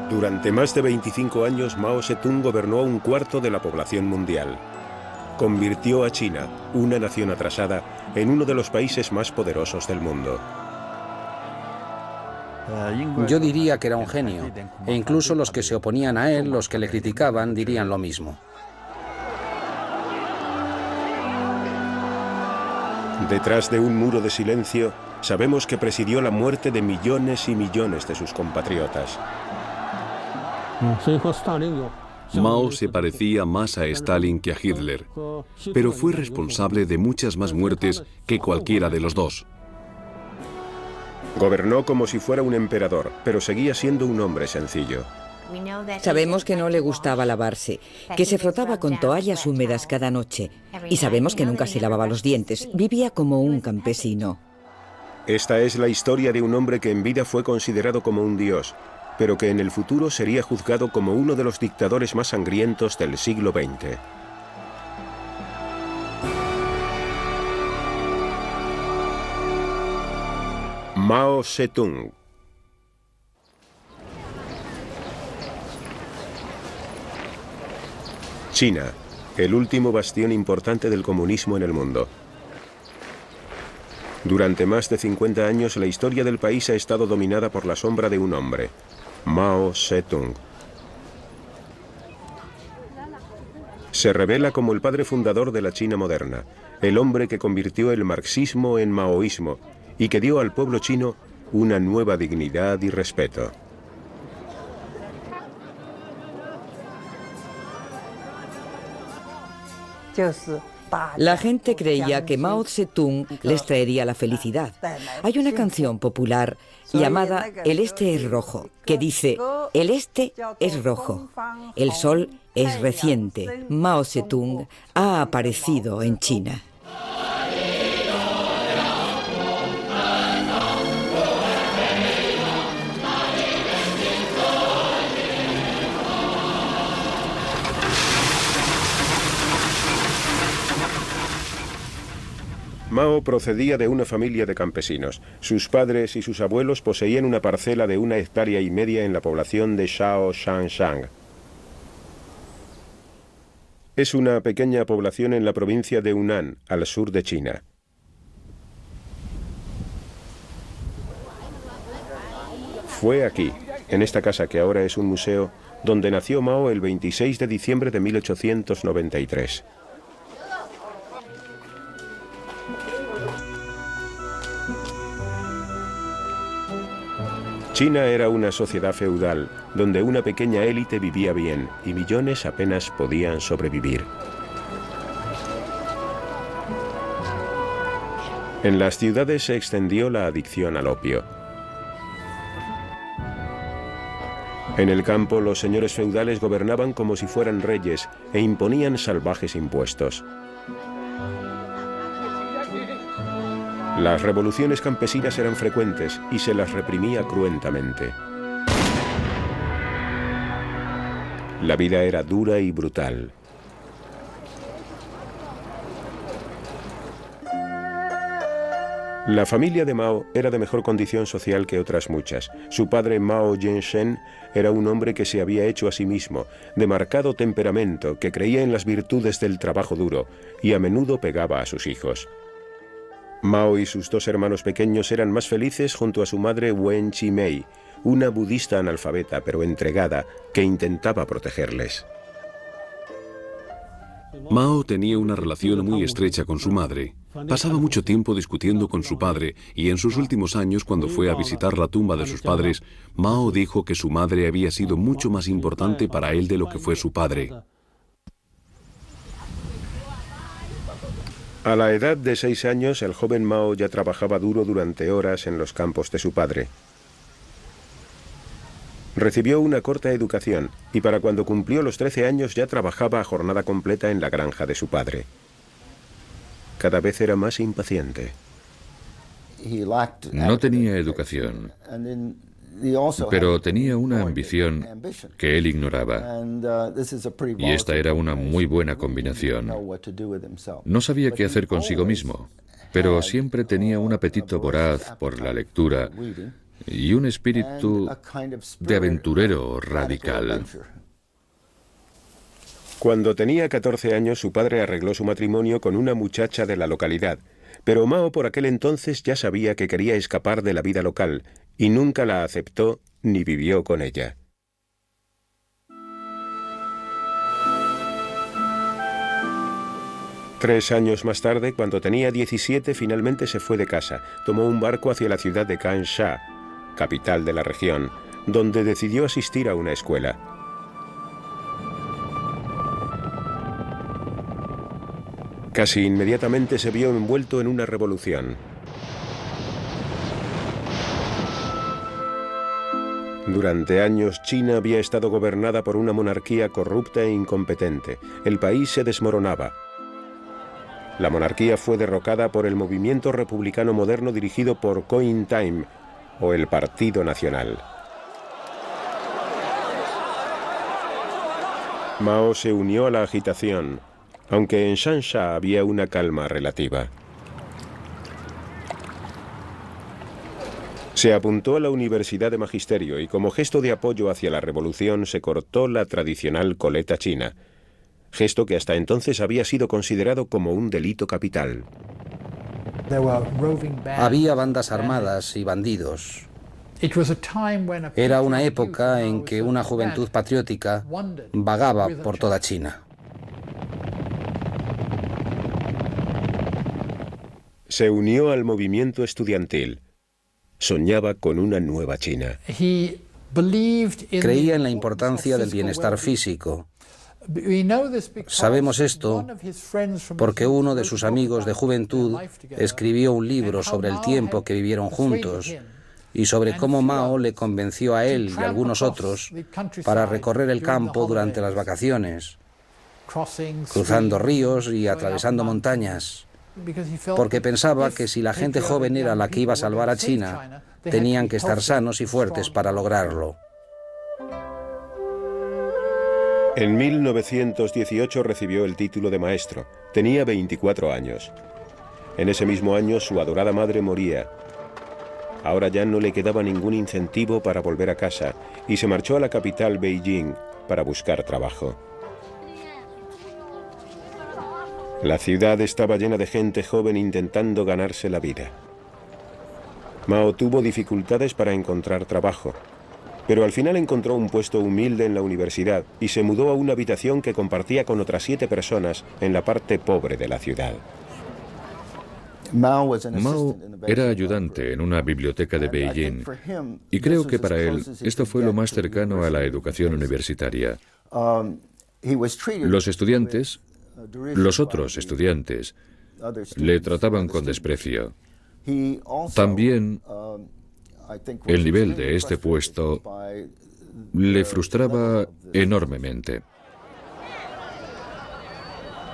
Durante más de 25 años, Mao Zedong gobernó a un cuarto de la población mundial. Convirtió a China, una nación atrasada, en uno de los países más poderosos del mundo. Yo diría que era un genio, e incluso los que se oponían a él, los que le criticaban, dirían lo mismo. Detrás de un muro de silencio, sabemos que presidió la muerte de millones y millones de sus compatriotas. Mao se parecía más a Stalin que a Hitler, pero fue responsable de muchas más muertes que cualquiera de los dos. Gobernó como si fuera un emperador, pero seguía siendo un hombre sencillo. Sabemos que no le gustaba lavarse, que se frotaba con toallas húmedas cada noche. Y sabemos que nunca se lavaba los dientes. Vivía como un campesino. Esta es la historia de un hombre que en vida fue considerado como un dios, pero que en el futuro sería juzgado como uno de los dictadores más sangrientos del siglo XX. Mao Zedong. China, el último bastión importante del comunismo en el mundo. Durante más de 50 años, la historia del país ha estado dominada por la sombra de un hombre, Mao Zedong. Se revela como el padre fundador de la China moderna, el hombre que convirtió el marxismo en maoísmo y que dio al pueblo chino una nueva dignidad y respeto. La gente creía que Mao Zedong les traería la felicidad. Hay una canción popular llamada El Este es Rojo, que dice: el Este es rojo, el sol es reciente, Mao Zedong ha aparecido en China. Mao procedía de una familia de campesinos. Sus padres y sus abuelos poseían una parcela de 1,5 hectáreas en la población de Shaoxanshang. Es una pequeña población en la provincia de Hunan, al sur de China. Fue aquí, en esta casa que ahora es un museo, donde nació Mao el 26 de diciembre de 1893. China era una sociedad feudal, donde una pequeña élite vivía bien y millones apenas podían sobrevivir. En las ciudades se extendió la adicción al opio. En el campo, los señores feudales gobernaban como si fueran reyes e imponían salvajes impuestos. Las revoluciones campesinas eran frecuentes y se las reprimía cruentamente. La vida era dura y brutal. La familia de Mao era de mejor condición social que otras muchas. Su padre, Mao Zedong, era un hombre que se había hecho a sí mismo, de marcado temperamento, que creía en las virtudes del trabajo duro y a menudo pegaba a sus hijos. Mao y sus dos hermanos pequeños eran más felices junto a su madre Wen Chi-mei, una budista analfabeta pero entregada que intentaba protegerles. Mao tenía una relación muy estrecha con su madre. Pasaba mucho tiempo discutiendo con su padre y en sus últimos años, cuando fue a visitar la tumba de sus padres, Mao dijo que su madre había sido mucho más importante para él de lo que fue su padre. A la edad de 6 años, el joven Mao ya trabajaba duro durante horas en los campos de su padre. Recibió una corta educación y para cuando cumplió los 13 años ya trabajaba a jornada completa en la granja de su padre. Cada vez era más impaciente. No tenía educación, pero tenía una ambición que él ignoraba. Y esta era una muy buena combinación. No sabía qué hacer consigo mismo, pero siempre tenía un apetito voraz por la lectura y un espíritu de aventurero radical. Cuando tenía 14 años, su padre arregló su matrimonio con una muchacha de la localidad, pero Mao por aquel entonces ya sabía que quería escapar de la vida local y nunca la aceptó ni vivió con ella. Tres años más tarde, cuando tenía 17, finalmente se fue de casa. Tomó un barco hacia la ciudad de Kansha, capital de la región, donde decidió asistir a una escuela. Casi inmediatamente se vio envuelto en una revolución. Durante años, China había estado gobernada por una monarquía corrupta e incompetente. El país se desmoronaba. La monarquía fue derrocada por el movimiento republicano moderno dirigido por Kuomintang, o el Partido Nacional. Mao se unió a la agitación, aunque en Changsha había una calma relativa. Se apuntó a la Universidad de Magisterio y como gesto de apoyo hacia la revolución se cortó la tradicional coleta china, gesto que hasta entonces había sido considerado como un delito capital. Había bandas armadas y bandidos. Era una época en que una juventud patriótica vagaba por toda China. Se unió al movimiento estudiantil. Soñaba con una nueva China. Creía en la importancia del bienestar físico. Sabemos esto porque uno de sus amigos de juventud escribió un libro sobre el tiempo que vivieron juntos y sobre cómo Mao le convenció a él y a algunos otros para recorrer el campo durante las vacaciones, cruzando ríos y atravesando montañas, porque pensaba que si la gente joven era la que iba a salvar a China, tenían que estar sanos y fuertes para lograrlo. En 1918 recibió el título de maestro. Tenía 24 años. En ese mismo año su adorada madre moría. Ahora ya no le quedaba ningún incentivo para volver a casa y se marchó a la capital, Beijing, para buscar trabajo. La ciudad estaba llena de gente joven intentando ganarse la vida. Mao tuvo dificultades para encontrar trabajo, pero al final encontró un puesto humilde en la universidad y se mudó a una habitación que compartía con otras 7 personas en la parte pobre de la ciudad. Mao era ayudante en una biblioteca de Beijing y creo que para él esto fue lo más cercano a la educación universitaria. Los estudiantes, los otros estudiantes, le trataban con desprecio. También el nivel de este puesto le frustraba enormemente.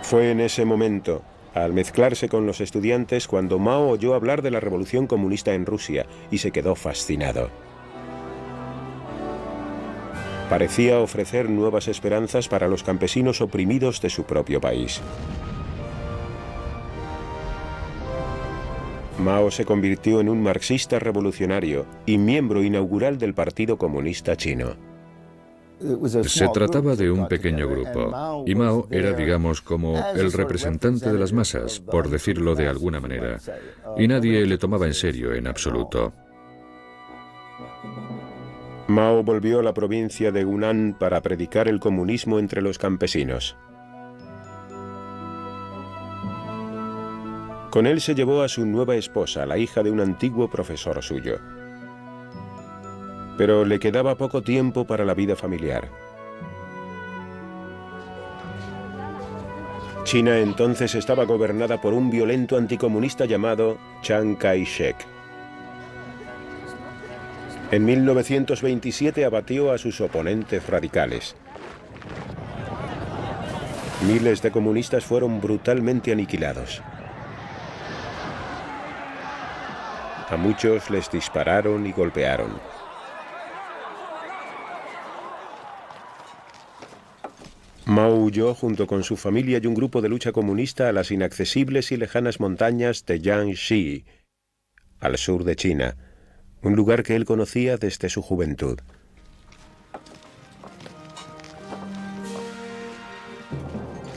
Fue en ese momento, al mezclarse con los estudiantes, cuando Mao oyó hablar de la revolución comunista en Rusia y se quedó fascinado. Parecía ofrecer nuevas esperanzas para los campesinos oprimidos de su propio país. Mao se convirtió en un marxista revolucionario y miembro inaugural del Partido Comunista Chino. Se trataba de un pequeño grupo, y Mao era, digamos, como el representante de las masas, por decirlo de alguna manera, y nadie le tomaba en serio en absoluto. Mao volvió a la provincia de Hunan para predicar el comunismo entre los campesinos. Con él se llevó a su nueva esposa, la hija de un antiguo profesor suyo. Pero le quedaba poco tiempo para la vida familiar. China entonces estaba gobernada por un violento anticomunista llamado Chiang Kai-shek. En 1927 abatió a sus oponentes radicales. Miles de comunistas fueron brutalmente aniquilados. A muchos les dispararon y golpearon. Mao huyó junto con su familia y un grupo de lucha comunista a las inaccesibles y lejanas montañas de Jiangxi, al sur de China, un lugar que él conocía desde su juventud.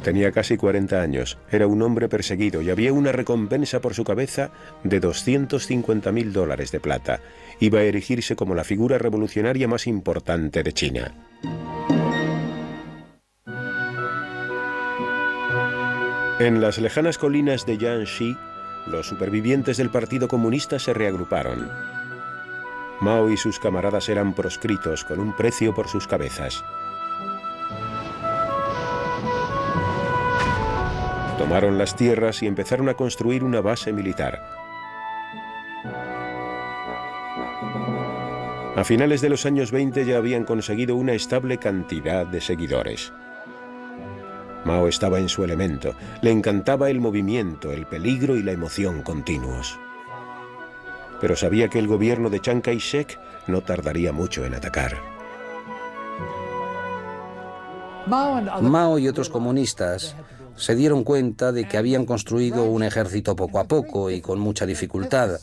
Tenía casi 40 años, era un hombre perseguido y había una recompensa por su cabeza de $250.000 de plata. Iba a erigirse como la figura revolucionaria más importante de China. En las lejanas colinas de Jiangxi, los supervivientes del Partido Comunista se reagruparon. Mao y sus camaradas eran proscritos con un precio por sus cabezas. Tomaron las tierras y empezaron a construir una base militar. A finales de los años 20 ya habían conseguido una estable cantidad de seguidores. Mao estaba en su elemento, le encantaba el movimiento, el peligro y la emoción continuos. Pero sabía que el gobierno de Chiang Kai-shek no tardaría mucho en atacar. Mao y otros comunistas se dieron cuenta de que habían construido un ejército poco a poco y con mucha dificultad,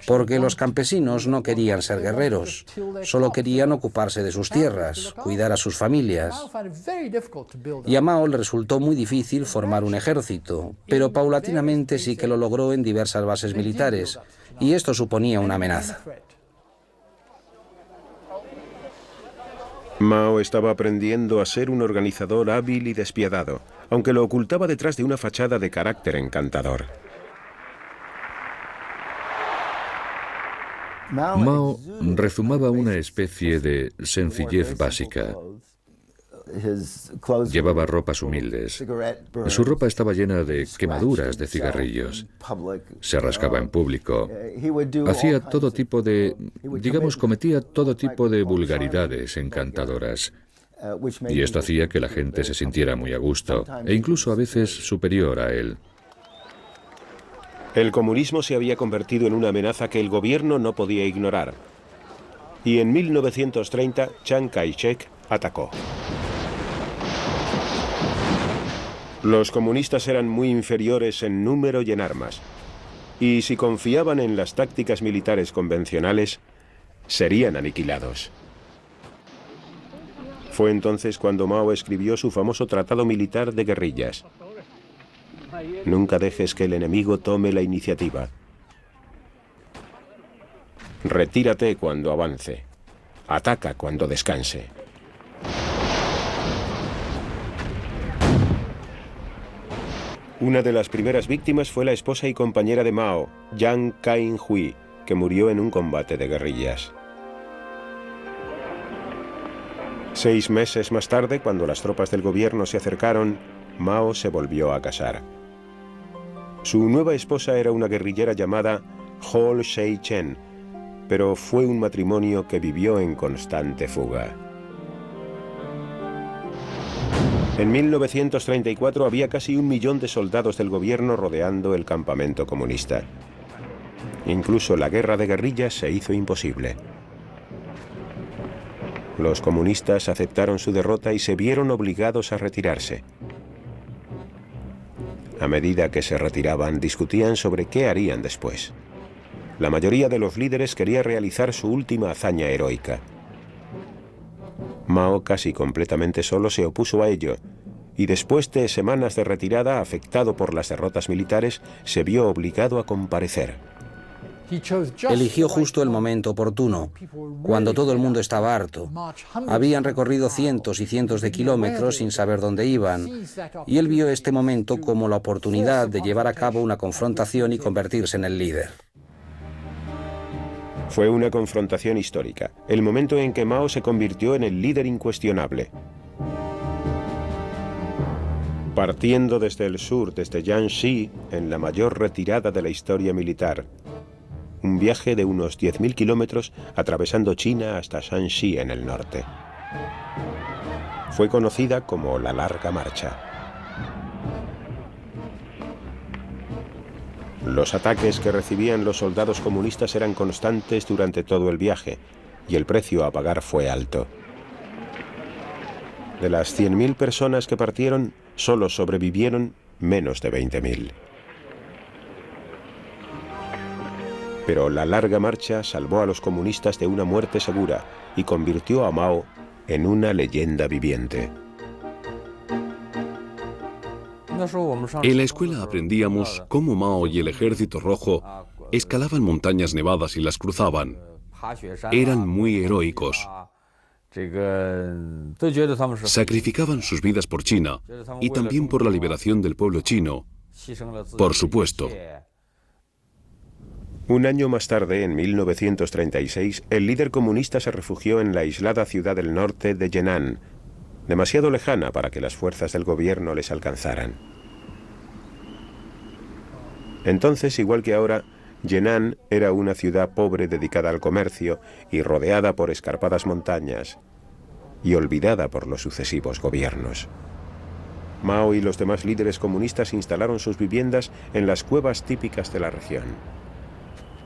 porque los campesinos no querían ser guerreros, solo querían ocuparse de sus tierras, cuidar a sus familias. Y a Mao le resultó muy difícil formar un ejército, pero paulatinamente sí que lo logró en diversas bases militares, y esto suponía una amenaza. Mao estaba aprendiendo a ser un organizador hábil y despiadado, aunque lo ocultaba detrás de una fachada de carácter encantador. Mao rezumaba una especie de sencillez básica. Llevaba ropas humildes. Su ropa estaba llena de quemaduras de cigarrillos. Se rascaba en público. Hacía todo tipo de, cometía todo tipo de vulgaridades encantadoras. Y esto hacía que la gente se sintiera muy a gusto, e incluso a veces superior a él. El comunismo se había convertido en una amenaza que el gobierno no podía ignorar. Y en 1930, Chiang Kai-shek atacó. Los comunistas eran muy inferiores en número y en armas, y si confiaban en las tácticas militares convencionales, serían aniquilados. Fue entonces cuando Mao escribió su famoso Tratado Militar de Guerrillas. Nunca dejes que el enemigo tome la iniciativa. Retírate cuando avance. Ataca cuando descanse. Una de las primeras víctimas fue la esposa y compañera de Mao, Yang Kai-hui, que murió en un combate de guerrillas. 6 meses más tarde, cuando las tropas del gobierno se acercaron, Mao se volvió a casar. Su nueva esposa era una guerrillera llamada Hol Shei-chen, pero fue un matrimonio que vivió en constante fuga. En 1934 había casi 1 millón de soldados del gobierno rodeando el campamento comunista. Incluso la guerra de guerrillas se hizo imposible. Los comunistas aceptaron su derrota y se vieron obligados a retirarse. A medida que se retiraban, discutían sobre qué harían después. La mayoría de los líderes quería realizar su última hazaña heroica. Mao, casi completamente solo, se opuso a ello, y después de semanas de retirada, afectado por las derrotas militares, se vio obligado a comparecer. Eligió justo el momento oportuno, cuando todo el mundo estaba harto. Habían recorrido cientos y cientos de kilómetros sin saber dónde iban, y él vio este momento como la oportunidad de llevar a cabo una confrontación y convertirse en el líder. Fue una confrontación histórica, el momento en que Mao se convirtió en el líder incuestionable. Partiendo desde el sur, desde Jiangxi, en la mayor retirada de la historia militar, un viaje de unos 10.000 kilómetros atravesando China hasta Shanxi en el norte. Fue conocida como la Larga Marcha. Los ataques que recibían los soldados comunistas eran constantes durante todo el viaje, y el precio a pagar fue alto. De las 100.000 personas que partieron, solo sobrevivieron menos de 20.000. Pero la larga marcha salvó a los comunistas de una muerte segura y convirtió a Mao en una leyenda viviente. En la escuela aprendíamos cómo Mao y el Ejército Rojo escalaban montañas nevadas y las cruzaban. Eran muy heroicos. Sacrificaban sus vidas por China y también por la liberación del pueblo chino. Por supuesto. Un año más tarde, en 1936, el líder comunista se refugió en la aislada ciudad del norte de Yenan, demasiado lejana para que las fuerzas del gobierno les alcanzaran. Entonces, igual que ahora, Yenan era una ciudad pobre dedicada al comercio y rodeada por escarpadas montañas, y olvidada por los sucesivos gobiernos. Mao y los demás líderes comunistas instalaron sus viviendas en las cuevas típicas de la región.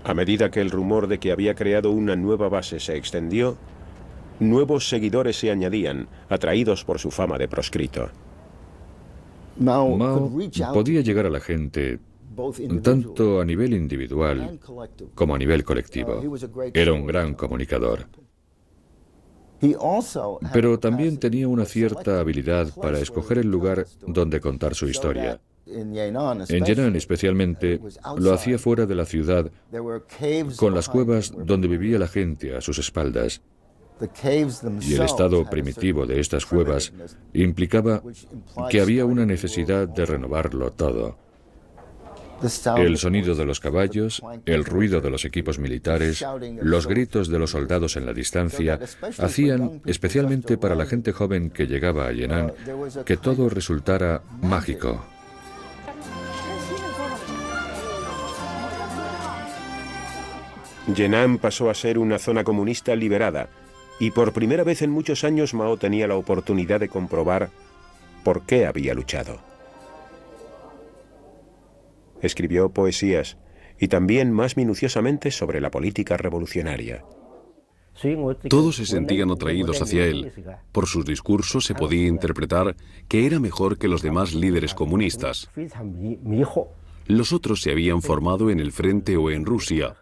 A medida que el rumor de que había creado una nueva base se extendió, nuevos seguidores se añadían, atraídos por su fama de proscrito. Mao podía llegar a la gente tanto a nivel individual como a nivel colectivo. Era un gran comunicador. Pero también tenía una cierta habilidad para escoger el lugar donde contar su historia. En Yenan especialmente, lo hacía fuera de la ciudad, con las cuevas donde vivía la gente a sus espaldas. Y el estado primitivo de estas cuevas implicaba que había una necesidad de renovarlo todo. El sonido de los caballos, el ruido de los equipos militares, los gritos de los soldados en la distancia, hacían, especialmente para la gente joven que llegaba a Yenan, que todo resultara mágico. Yenan pasó a ser una zona comunista liberada, y por primera vez en muchos años Mao tenía la oportunidad de comprobar por qué había luchado. Escribió poesías y también más minuciosamente sobre la política revolucionaria. Todos se sentían atraídos hacia él. Por sus discursos se podía interpretar que era mejor que los demás líderes comunistas. Los otros se habían formado en el frente o en Rusia,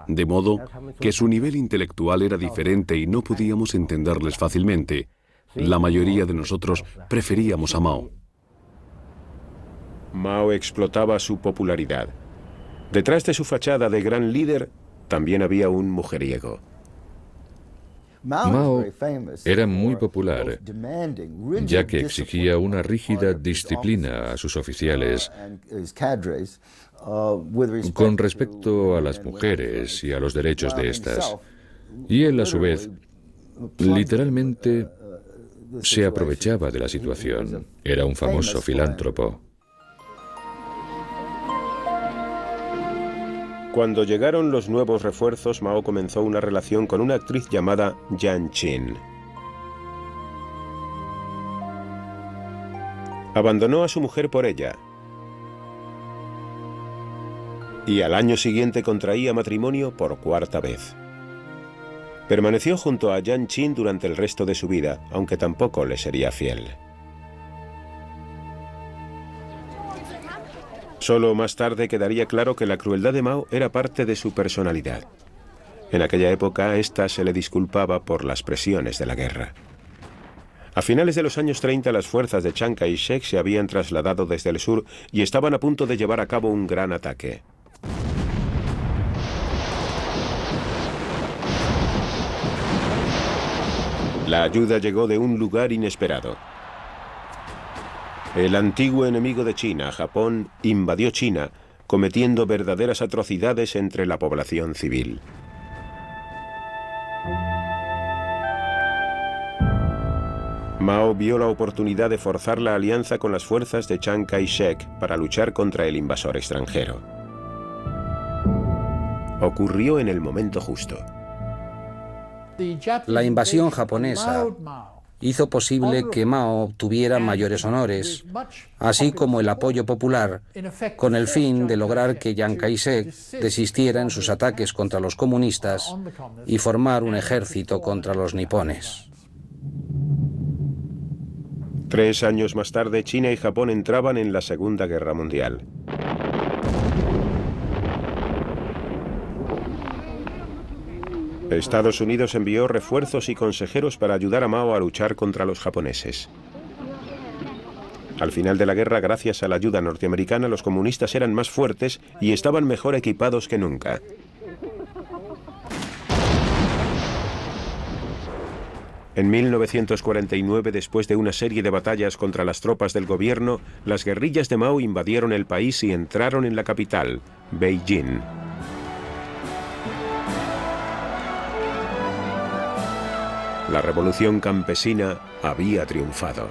de modo que su nivel intelectual era diferente y no podíamos entenderles fácilmente. La mayoría de nosotros preferíamos a Mao. Mao explotaba su popularidad. Detrás de su fachada de gran líder, también había un mujeriego. Mao era muy popular, ya que exigía una rígida disciplina a sus oficiales con respecto a las mujeres y a los derechos de estas. Y él, a su vez, literalmente se aprovechaba de la situación. Era un famoso filántropo. Cuando llegaron los nuevos refuerzos, Mao comenzó una relación con una actriz llamada Yan Qin. Abandonó a su mujer por ella. Y al año siguiente contraía matrimonio por cuarta vez. Permaneció junto a Yan Qin durante el resto de su vida, aunque tampoco le sería fiel. Solo más tarde quedaría claro que la crueldad de Mao era parte de su personalidad. En aquella época, ésta se le disculpaba por las presiones de la guerra. A finales de los años 30, las fuerzas de Chiang Kai-shek se habían trasladado desde el sur y estaban a punto de llevar a cabo un gran ataque. La ayuda llegó de un lugar inesperado. El antiguo enemigo de China, Japón, invadió China, cometiendo verdaderas atrocidades entre la población civil. Mao vio la oportunidad de forzar la alianza con las fuerzas de Chiang Kai-shek para luchar contra el invasor extranjero. Ocurrió en el momento justo. La invasión japonesa hizo posible que Mao obtuviera mayores honores, así como el apoyo popular, con el fin de lograr que Chiang Kai-shek desistiera en sus ataques contra los comunistas y formar un ejército contra los nipones. 3 años más tarde, China y Japón entraban en la Segunda Guerra Mundial. Estados Unidos envió refuerzos y consejeros para ayudar a Mao a luchar contra los japoneses. Al final de la guerra, gracias a la ayuda norteamericana, los comunistas eran más fuertes y estaban mejor equipados que nunca. En 1949, después de una serie de batallas contra las tropas del gobierno, las guerrillas de Mao invadieron el país y entraron en la capital, Beijing. La revolución campesina había triunfado.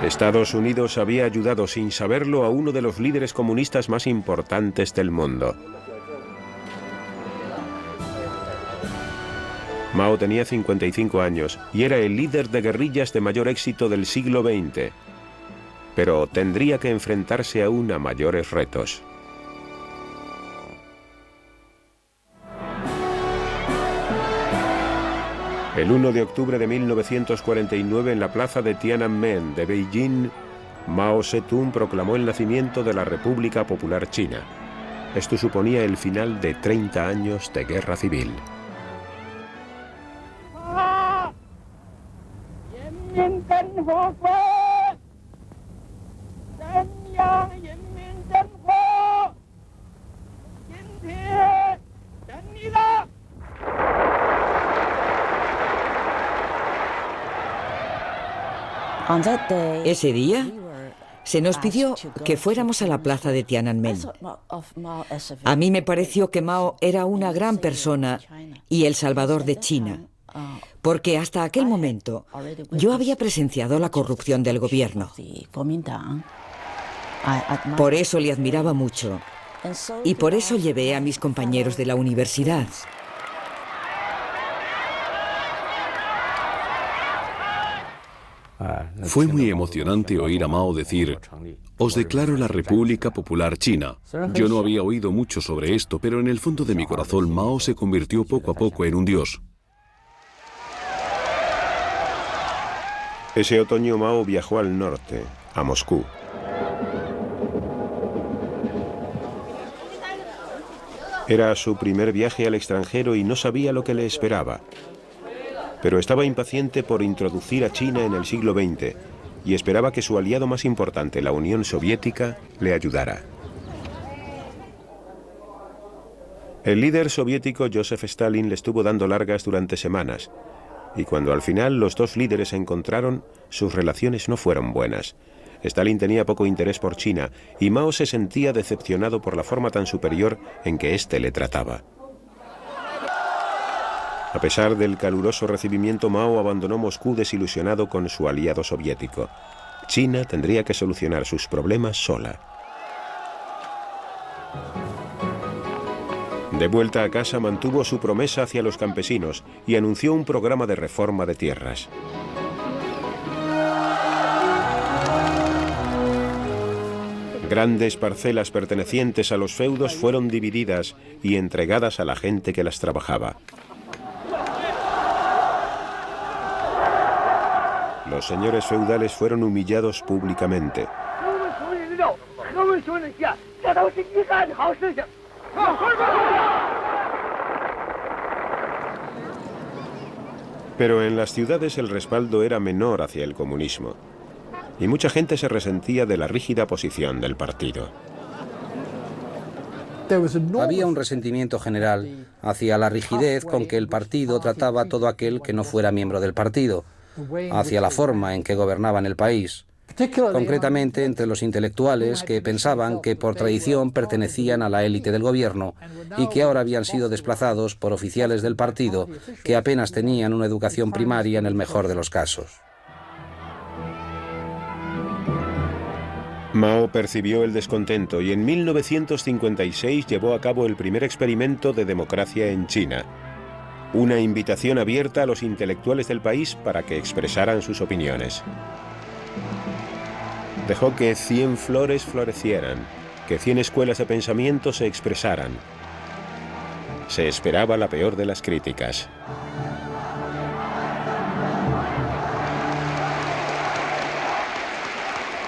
Estados Unidos había ayudado sin saberlo a uno de los líderes comunistas más importantes del mundo. Mao tenía 55 años y era el líder de guerrillas de mayor éxito del siglo XX, pero tendría que enfrentarse aún a mayores retos. El 1 de octubre de 1949, en la plaza de Tiananmen de Beijing, Mao Zedong proclamó el nacimiento de la República Popular China. Esto suponía el final de 30 años de guerra civil. Ese día se nos pidió que fuéramos a la plaza de Tiananmen. A mí me pareció que Mao era una gran persona y el salvador de China, porque hasta aquel momento yo había presenciado la corrupción del gobierno. Por eso le admiraba mucho y por eso llevé a mis compañeros de la universidad. Fue muy emocionante oír a Mao decir: «Os declaro la República Popular China». Yo no había oído mucho sobre esto, pero en el fondo de mi corazón Mao se convirtió poco a poco en un dios. Ese otoño Mao viajó al norte, a Moscú. Era su primer viaje al extranjero y no sabía lo que le esperaba. Pero estaba impaciente por introducir a China en el siglo XX y esperaba que su aliado más importante, la Unión Soviética, le ayudara. El líder soviético Joseph Stalin le estuvo dando largas durante semanas, y cuando al final los dos líderes se encontraron, sus relaciones no fueron buenas. Stalin tenía poco interés por China y Mao se sentía decepcionado por la forma tan superior en que éste le trataba. A pesar del caluroso recibimiento, Mao abandonó Moscú desilusionado con su aliado soviético. China tendría que solucionar sus problemas sola. De vuelta a casa, mantuvo su promesa hacia los campesinos y anunció un programa de reforma de tierras. Grandes parcelas pertenecientes a los feudos fueron divididas y entregadas a la gente que las trabajaba. Los señores feudales fueron humillados públicamente. Pero en las ciudades el respaldo era menor hacia el comunismo, y mucha gente se resentía de la rígida posición del partido. Había un resentimiento general hacia la rigidez con que el partido trataba a todo aquel que no fuera miembro del partido, hacia la forma en que gobernaban el país, concretamente entre los intelectuales que pensaban que por tradición pertenecían a la élite del gobierno y que ahora habían sido desplazados por oficiales del partido que apenas tenían una educación primaria en el mejor de los casos. Mao percibió el descontento y en 1956 llevó a cabo el primer experimento de democracia en China. Una invitación abierta a los intelectuales del país para que expresaran sus opiniones. Dejó que 100 flores florecieran, que 100 escuelas de pensamiento se expresaran. Se esperaba la peor de las críticas.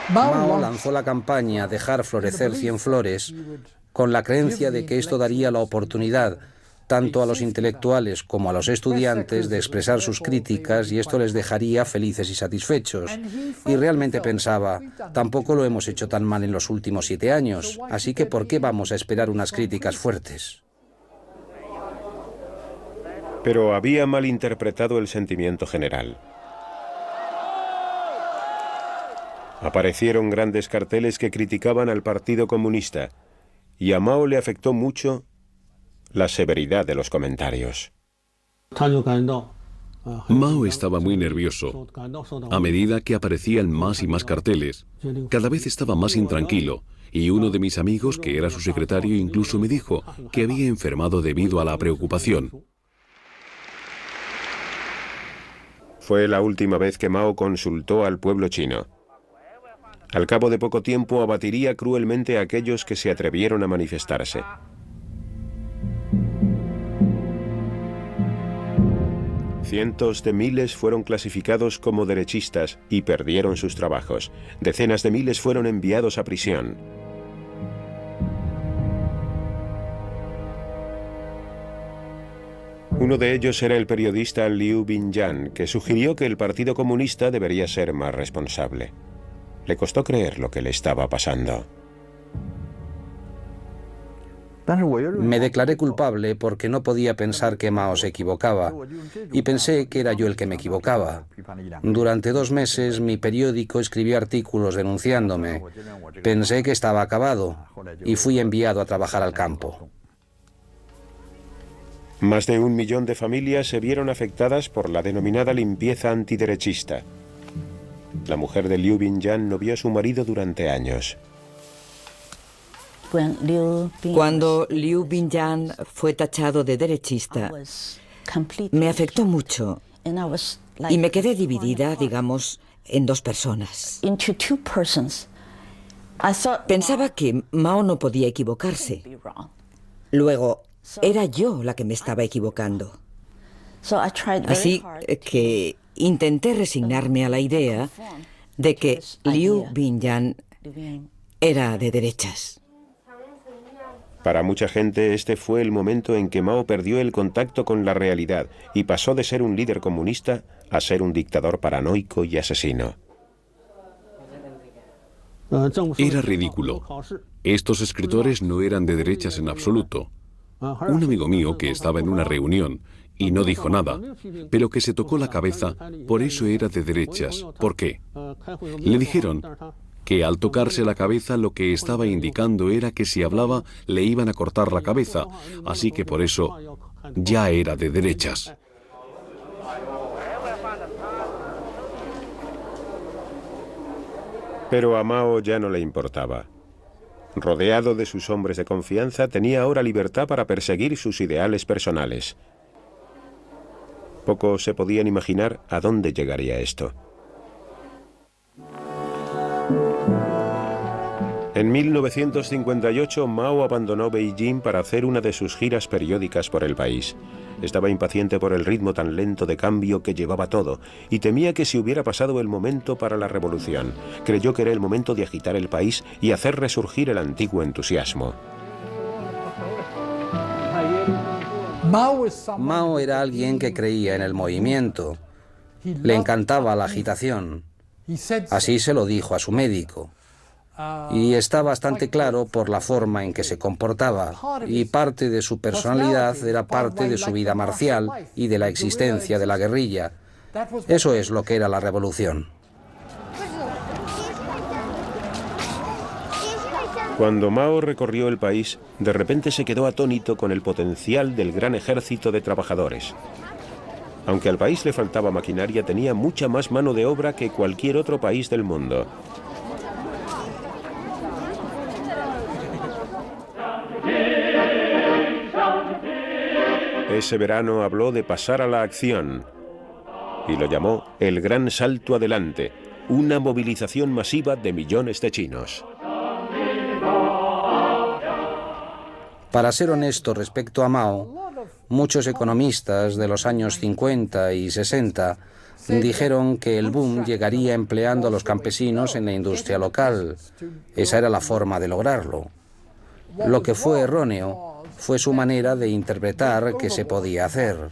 Mao lanzó la campaña Dejar florecer 100 flores con la creencia de que esto daría la oportunidad tanto a los intelectuales como a los estudiantes de expresar sus críticas y esto les dejaría felices y satisfechos. Y realmente pensaba, tampoco lo hemos hecho tan mal en los últimos 7 años, así que ¿por qué vamos a esperar unas críticas fuertes? Pero había malinterpretado el sentimiento general. Aparecieron grandes carteles que criticaban al Partido Comunista y a Mao le afectó mucho la severidad de los comentarios. Mao estaba muy nervioso. A medida que aparecían más y más carteles, cada vez estaba más intranquilo, y uno de mis amigos, que era su secretario, incluso me dijo que había enfermado debido a la preocupación. Fue la última vez que Mao consultó al pueblo chino. Al cabo de poco tiempo abatiría cruelmente a aquellos que se atrevieron a manifestarse. Cientos de miles fueron clasificados como derechistas y perdieron sus trabajos. Decenas de miles fueron enviados a prisión. Uno de ellos era el periodista Liu Binyan, que sugirió que el Partido Comunista debería ser más responsable. Le costó creer lo que le estaba pasando. Me declaré culpable porque no podía pensar que Mao se equivocaba, y pensé que era yo el que me equivocaba. Durante 2 meses mi periódico escribió artículos denunciándome. Pensé que estaba acabado, y fui enviado a trabajar al campo. Más de 1 millón de familias se vieron afectadas por la denominada limpieza antiderechista. La mujer de Liu Binyan no vio a su marido durante años. Cuando Liu Binyan fue tachado de derechista, me afectó mucho y me quedé dividida, digamos, en 2 personas. Pensaba que Mao no podía equivocarse. Luego, era yo la que me estaba equivocando. Así que intenté resignarme a la idea de que Liu Binyan era de derechas. Para mucha gente este fue el momento en que Mao perdió el contacto con la realidad y pasó de ser un líder comunista a ser un dictador paranoico y asesino. Era ridículo. Estos escritores no eran de derechas en absoluto. Un amigo mío que estaba en una reunión y no dijo nada, pero que se tocó la cabeza, por eso era de derechas. ¿Por qué? Le dijeron que al tocarse la cabeza lo que estaba indicando era que si hablaba le iban a cortar la cabeza, así que por eso ya era de derechas. Pero a Mao ya no le importaba. Rodeado de sus hombres de confianza, tenía ahora libertad para perseguir sus ideales personales. Pocos se podían imaginar a dónde llegaría esto. En 1958, Mao abandonó Beijing para hacer una de sus giras periódicas por el país. Estaba impaciente por el ritmo tan lento de cambio que llevaba todo y temía que se hubiera pasado el momento para la revolución. Creyó que era el momento de agitar el país y hacer resurgir el antiguo entusiasmo. Mao era alguien que creía en el movimiento. Le encantaba la agitación. Así se lo dijo a su médico. Y está bastante claro por la forma en que se comportaba, y parte de su personalidad era parte de su vida marcial y de la existencia de la guerrilla. Eso es lo que era la revolución. Cuando Mao recorrió el país, de repente se quedó atónito con el potencial del gran ejército de trabajadores. Aunque al país le faltaba maquinaria, tenía mucha más mano de obra que cualquier otro país del mundo. Ese verano habló de pasar a la acción y lo llamó el gran salto adelante, una movilización masiva de millones de chinos. Para ser honesto respecto a Mao, muchos economistas de los años 50 y 60 dijeron que el boom llegaría empleando a los campesinos en la industria local. Esa era la forma de lograrlo. Lo que fue erróneo fue su manera de interpretar que se podía hacer.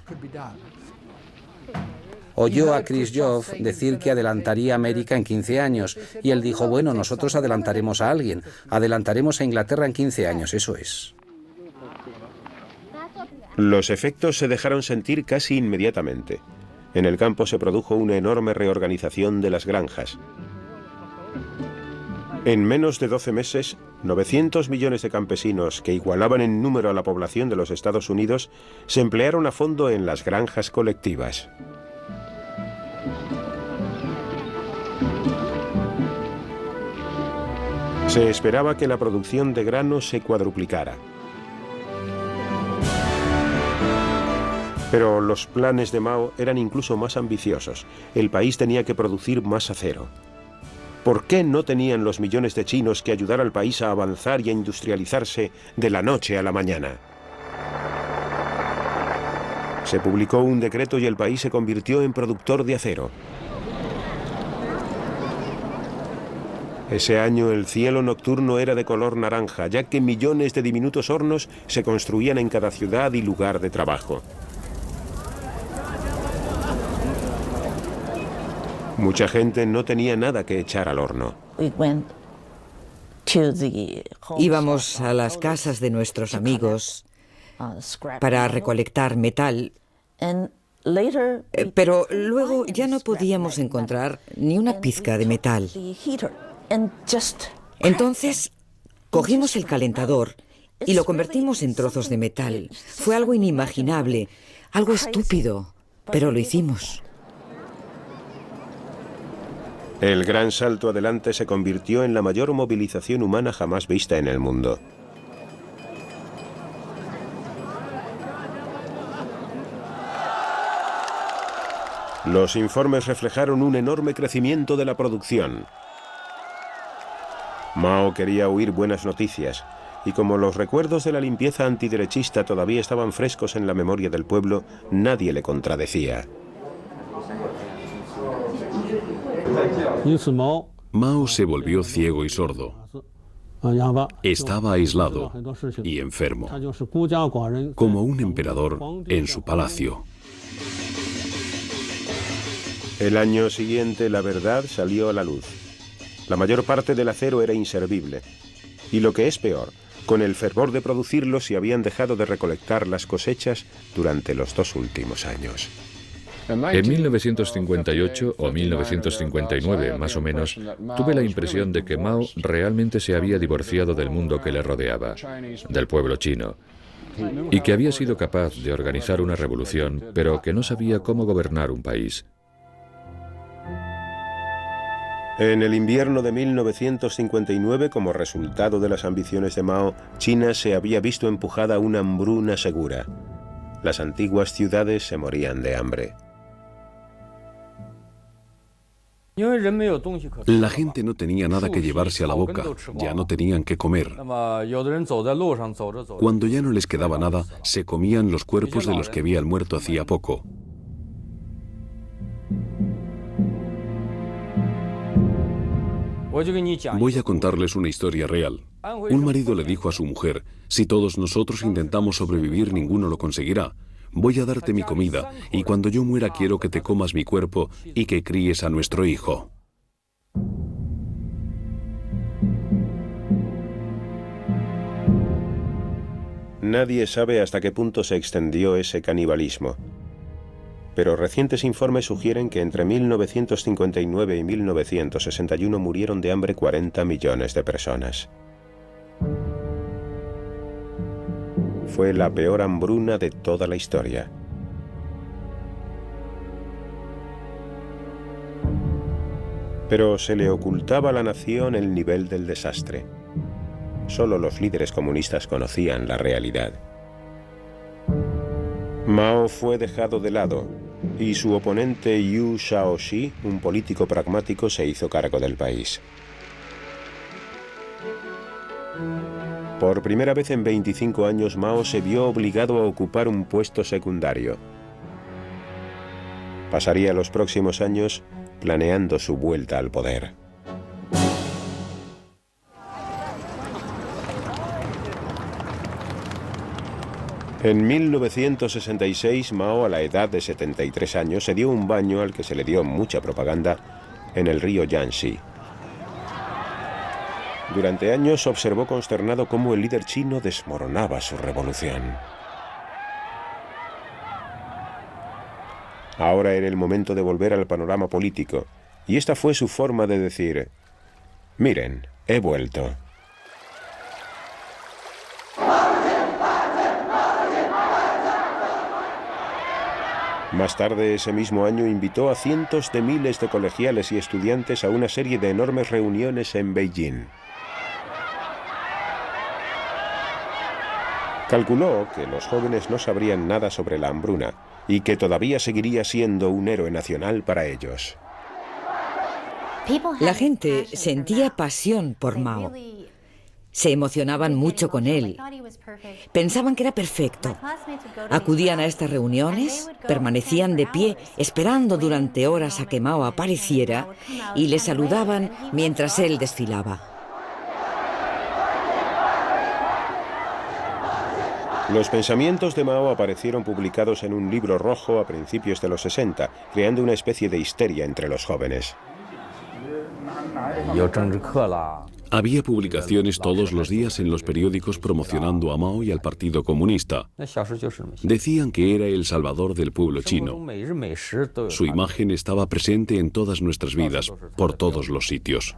Oyó a Khrushchev decir que adelantaría a América en 15 años y él dijo, bueno, nosotros adelantaremos a alguien, adelantaremos a Inglaterra en 15 años, eso es. Los efectos se dejaron sentir casi inmediatamente. En el campo se produjo una enorme reorganización de las granjas. En menos de 12 meses, 900 millones de campesinos, que igualaban en número a la población de los Estados Unidos, se emplearon a fondo en las granjas colectivas. Se esperaba que la producción de grano se cuadruplicara. Pero los planes de Mao eran incluso más ambiciosos. El país tenía que producir más acero. ¿Por qué no tenían los millones de chinos que ayudar al país a avanzar y a industrializarse de la noche a la mañana? Se publicó un decreto y el país se convirtió en productor de acero. Ese año el cielo nocturno era de color naranja, ya que millones de diminutos hornos se construían en cada ciudad y lugar de trabajo. Mucha gente no tenía nada que echar al horno. Íbamos a las casas de nuestros amigos para recolectar metal, pero luego ya no podíamos encontrar ni una pizca de metal. Entonces cogimos el calentador y lo convertimos en trozos de metal. Fue algo inimaginable, algo estúpido, pero lo hicimos. El gran salto adelante se convirtió en la mayor movilización humana jamás vista en el mundo. Los informes reflejaron un enorme crecimiento de la producción. Mao quería oír buenas noticias, y como los recuerdos de la limpieza antiderechista todavía estaban frescos en la memoria del pueblo, nadie le contradecía. Mao se volvió ciego y sordo. Estaba aislado y enfermo, como un emperador en su palacio. El año siguiente la verdad salió a la luz. La mayor parte del acero era inservible. Y lo que es peor, con el fervor de producirlo se habían dejado de recolectar las cosechas durante los 2 últimos años. En 1958 o 1959, más o menos, tuve la impresión de que Mao realmente se había divorciado del mundo que le rodeaba, del pueblo chino, y que había sido capaz de organizar una revolución, pero que no sabía cómo gobernar un país. En el invierno de 1959, como resultado de las ambiciones de Mao, China se había visto empujada a una hambruna segura. Las antiguas ciudades se morían de hambre. La gente no tenía nada que llevarse a la boca, ya no tenían que comer. Cuando ya no les quedaba nada, se comían los cuerpos de los que habían muerto hacía poco. Voy a contarles una historia real. Un marido le dijo a su mujer, si todos nosotros intentamos sobrevivir, ninguno lo conseguirá. Voy a darte mi comida, y cuando yo muera quiero que te comas mi cuerpo y que críes a nuestro hijo. Nadie sabe hasta qué punto se extendió ese canibalismo. Pero recientes informes sugieren que entre 1959 y 1961 murieron de hambre 40 millones de personas. Fue la peor hambruna de toda la historia. Pero se le ocultaba a la nación el nivel del desastre. Solo los líderes comunistas conocían la realidad. Mao fue dejado de lado y su oponente Yu Shaoxi, un político pragmático, se hizo cargo del país. Por primera vez en 25 años, Mao se vio obligado a ocupar un puesto secundario. Pasaría los próximos años planeando su vuelta al poder. En 1966, Mao, a la edad de 73 años, se dio un baño al que se le dio mucha propaganda en el río Yangtze. Durante años observó consternado cómo el líder chino desmoronaba su revolución. Ahora era el momento de volver al panorama político, y esta fue su forma de decir: miren, he vuelto. Más tarde ese mismo año invitó a cientos de miles de colegiales y estudiantes a una serie de enormes reuniones en Beijing. Calculó que los jóvenes no sabrían nada sobre la hambruna y que todavía seguiría siendo un héroe nacional para ellos. La gente sentía pasión por Mao. Se emocionaban mucho con él. Pensaban que era perfecto. Acudían a estas reuniones, permanecían de pie, esperando durante horas a que Mao apareciera, y le saludaban mientras él desfilaba. Los pensamientos de Mao aparecieron publicados en un libro rojo a principios de los 60, creando una especie de histeria entre los jóvenes. Había publicaciones todos los días en los periódicos promocionando a Mao y al Partido Comunista. Decían que era el salvador del pueblo chino. Su imagen estaba presente en todas nuestras vidas, por todos los sitios.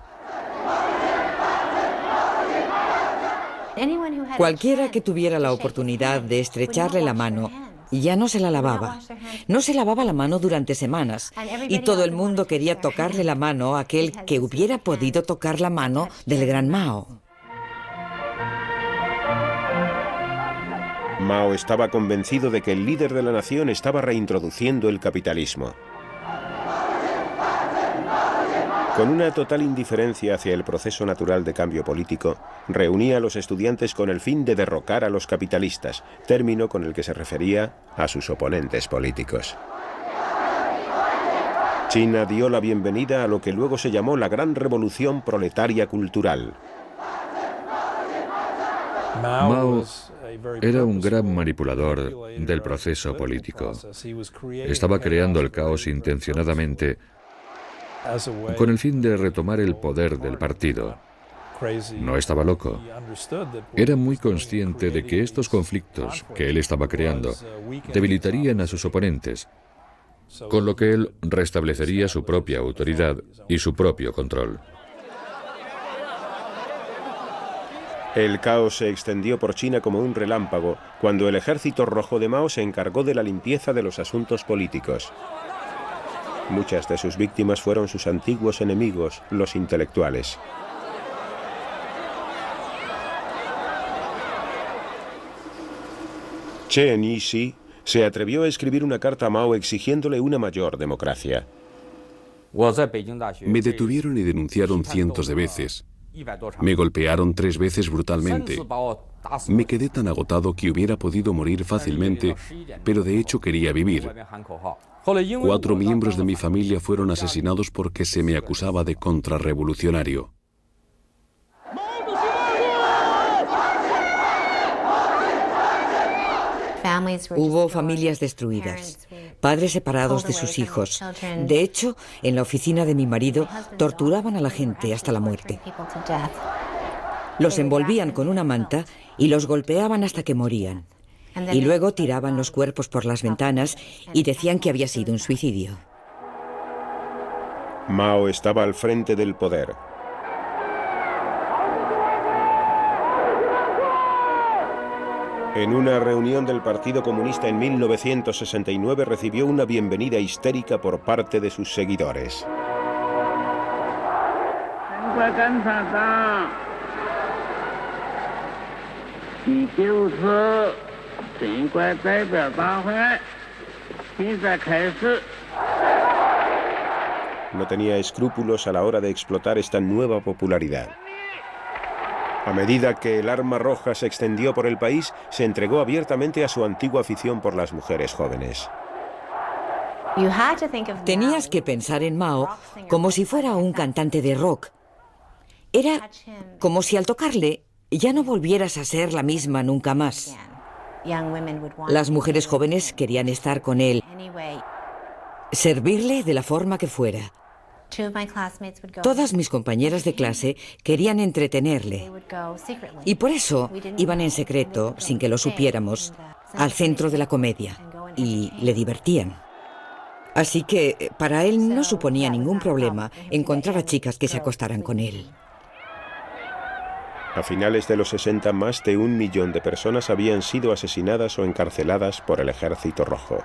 Cualquiera que tuviera la oportunidad de estrecharle la mano ya no se la lavaba. No se lavaba la mano durante semanas y todo el mundo quería tocarle la mano a aquel que hubiera podido tocar la mano del gran Mao. Mao estaba convencido de que el líder de la nación estaba reintroduciendo el capitalismo. Con una total indiferencia hacia el proceso natural de cambio político, reunía a los estudiantes con el fin de derrocar a los capitalistas, término con el que se refería a sus oponentes políticos. China dio la bienvenida a lo que luego se llamó la Gran Revolución Proletaria Cultural. Mao era un gran manipulador del proceso político. Estaba creando el caos intencionadamente con el fin de retomar el poder del partido. No estaba loco. Era muy consciente de que estos conflictos que él estaba creando debilitarían a sus oponentes, con lo que él restablecería su propia autoridad y su propio control. El caos se extendió por China como un relámpago cuando el ejército rojo de Mao se encargó de la limpieza de los asuntos políticos. Muchas de sus víctimas fueron sus antiguos enemigos, los intelectuales. Chen Yixi se atrevió a escribir una carta a Mao exigiéndole una mayor democracia. Me detuvieron y denunciaron cientos de veces. Me golpearon 3 veces brutalmente. Me quedé tan agotado que hubiera podido morir fácilmente, pero de hecho quería vivir. 4 miembros de mi familia fueron asesinados porque se me acusaba de contrarrevolucionario. Hubo familias destruidas, padres separados de sus hijos. De hecho, en la oficina de mi marido torturaban a la gente hasta la muerte. Los envolvían con una manta y los golpeaban hasta que morían. Y luego tiraban los cuerpos por las ventanas y decían que había sido un suicidio. Mao estaba al frente del poder. En una reunión del Partido Comunista en 1969 recibió una bienvenida histérica por parte de sus seguidores. No tenía escrúpulos a la hora de explotar esta nueva popularidad. A medida que el arma roja se extendió por el país, se entregó abiertamente a su antigua afición por las mujeres jóvenes. Tenías que pensar en Mao como si fuera un cantante de rock. Era como si al tocarle ya no volvieras a ser la misma nunca más. Las mujeres jóvenes querían estar con él, servirle de la forma que fuera. Todas mis compañeras de clase querían entretenerle y por eso iban en secreto, sin que lo supiéramos, al centro de la comedia y le divertían. Así que para él no suponía ningún problema encontrar a chicas que se acostaran con él. A finales de los 60, más de 1 millón de personas habían sido asesinadas o encarceladas por el Ejército Rojo.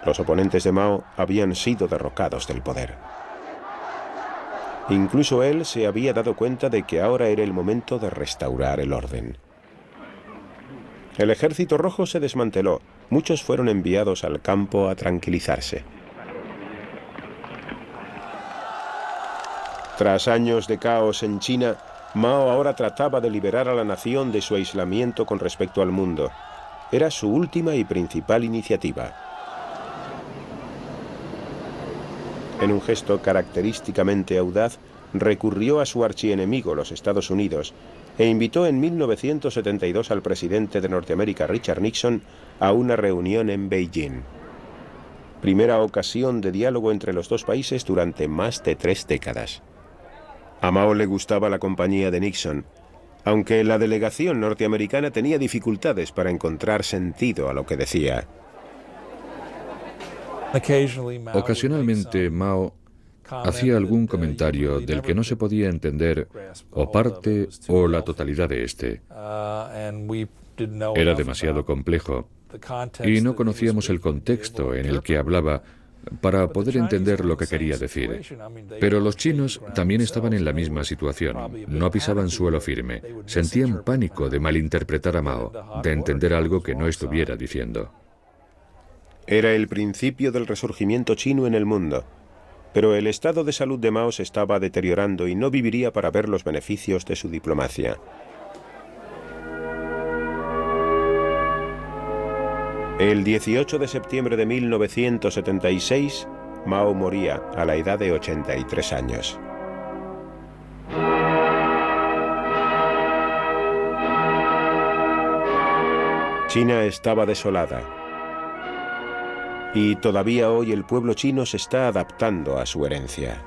Los oponentes de Mao habían sido derrocados del poder. Incluso él se había dado cuenta de que ahora era el momento de restaurar el orden. El Ejército Rojo se desmanteló. Muchos fueron enviados al campo a tranquilizarse. Tras años de caos en China, Mao ahora trataba de liberar a la nación de su aislamiento con respecto al mundo. Era su última y principal iniciativa. En un gesto característicamente audaz, recurrió a su archienemigo, los Estados Unidos, e invitó en 1972 al presidente de Norteamérica, Richard Nixon, a una reunión en Beijing. Primera ocasión de diálogo entre los dos países durante más de 3 décadas. A Mao le gustaba la compañía de Nixon, aunque la delegación norteamericana tenía dificultades para encontrar sentido a lo que decía. Ocasionalmente Mao hacía algún comentario del que no se podía entender o parte o la totalidad de este. Era demasiado complejo y no conocíamos el contexto en el que hablaba para poder entender lo que quería decir. Pero los chinos también estaban en la misma situación. No pisaban suelo firme. Sentían pánico de malinterpretar a Mao, de entender algo que no estuviera diciendo. Era el principio del resurgimiento chino en el mundo, pero el estado de salud de Mao se estaba deteriorando y no viviría para ver los beneficios de su diplomacia. El 18 de septiembre de 1976, Mao moría a la edad de 83 años. China estaba desolada. Y todavía hoy el pueblo chino se está adaptando a su herencia.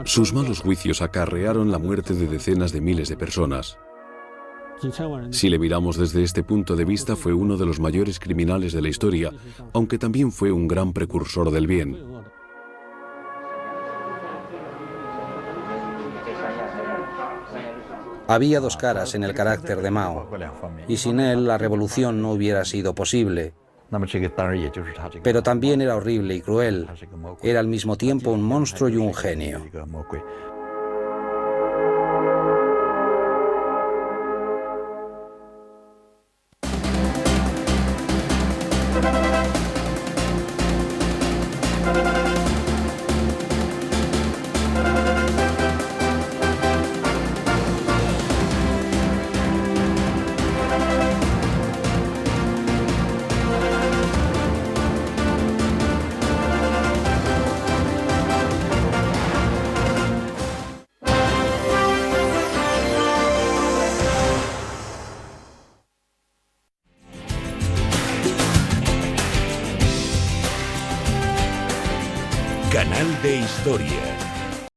Sus malos juicios acarrearon la muerte de decenas de miles de personas. Si le miramos desde este punto de vista, fue uno de los mayores criminales de la historia, aunque también fue un gran precursor del bien. Había 2 caras en el carácter de Mao, y sin él la revolución no hubiera sido posible. Pero también era horrible y cruel. Era al mismo tiempo un monstruo y un genio. Canal de Historia.